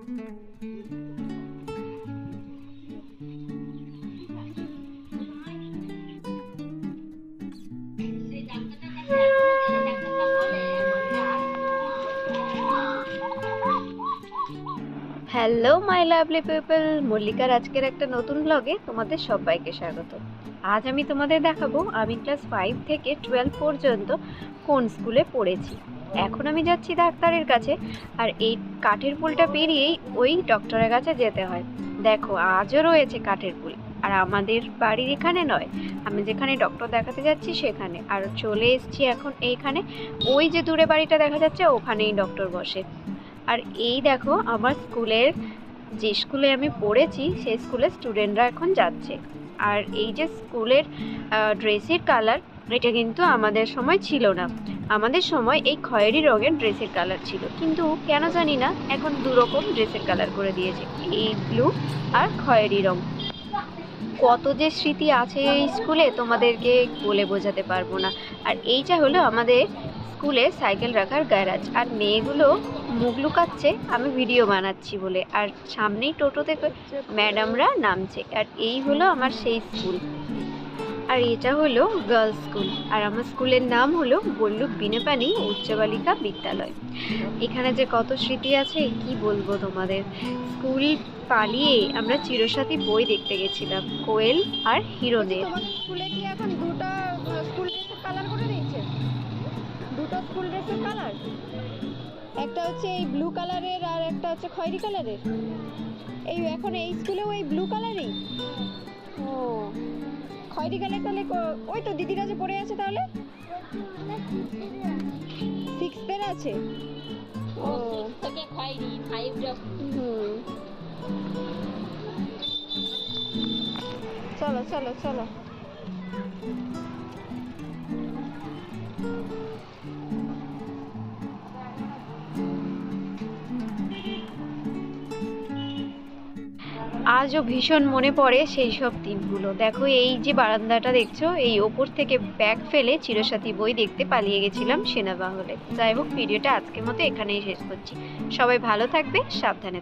Hello my lovely people, মল্লিকার আজকের একটা নতুন ব্লগে তোমাদের সবাইকে স্বাগত। আজ আমি তোমাদের দেখাবো আমি ক্লাস 5 থেকে 12 পর্যন্ত কোন স্কুলে পড়েছি। এখন আমি যাচ্ছি ডাক্তারের কাছে, আর এই কাঠের পুলটা পেরিয়েই ওই ডক্টরের কাছে যেতে হয়। দেখো, আজও রয়েছে কাঠের পুল, আর আমাদের বাড়ির এখানে নয়, আমি যেখানে ডক্টর দেখাতে যাচ্ছি সেখানে। আর চলে এসেছি এখন এইখানে, ওই যে দূরে বাড়িটা দেখা যাচ্ছে ওখানেই ডক্টর বসে। আর এই দেখো, আমার স্কুলের যে স্কুলে আমি পড়েছি সেই স্কুলের স্টুডেন্টরা এখন যাচ্ছে। আর এই যে স্কুলের ড্রেসের কালার, এটা কিন্তু আমাদের সময় ছিল না। আমাদের সময় এই খয়েরি রঙের ড্রেসের কালার ছিল, কিন্তু কেন জানি না এখন দুরকম ড্রেসের কালার করে দিয়েছে, এই ব্লু আর খয়েরি রঙ। কত যে স্মৃতি আছে এই স্কুলে তোমাদেরকে বলে বোঝাতে পারবো না। আর এইটা হলো আমাদের স্কুলে সাইকেল রাখার গ্যারাজ। আর মেয়েগুলো মুখ লুকাচ্ছে আমি ভিডিও বানাচ্ছি বলে, আর সামনেই টোটো থেকে ম্যাডামরা নামছে। আর এই হলো আমার সেই স্কুল, আর এটা হলো গার্লস স্কুল। আর আমার স্কুলের নাম হলো বল্লুক বিনেপানি উচ্চ বালিকা বিদ্যালয়। এখানে যে কত স্মৃতি আছে কি বলবো তোমাদের। স্কুল পালিয়ে আমরা চিরসাথী বই দেখতে গেছিলাম, কোয়েল আর হিরনের। তোমাদের স্কুলে কি এখন দুটো স্কুল ড্রেসের কালার করে দিয়েছে? দুটো স্কুল ড্রেসের কালার, একটা হচ্ছে এই ব্লু কালারের আর একটা হচ্ছে খয়েরি কালারের। এই এখন এই স্কুলেও এই ব্লু কালারই। ও, খয়েরি কালার তাহলে ওই তো দিদিরা যে পড়ে আছে, তাহলে 6 এর আছে। ও থেকে খয়েরি 5 যখন। চলো চলো চলো। আজও ভীষণ মনে পড়ে সেই সব দিনগুলো। দেখো, এই যে বারান্দাটা দেখছো, এই ওপর থেকে ব্যাগ ফেলে চিরসাথী বই দেখতে পালিয়ে গেছিলাম সেনাবাহিনীতে। যাই হোক, ভিডিওটা আজকের মতো এখানেই শেষ করছি। সবাই ভালো থাকবে, সাবধানে।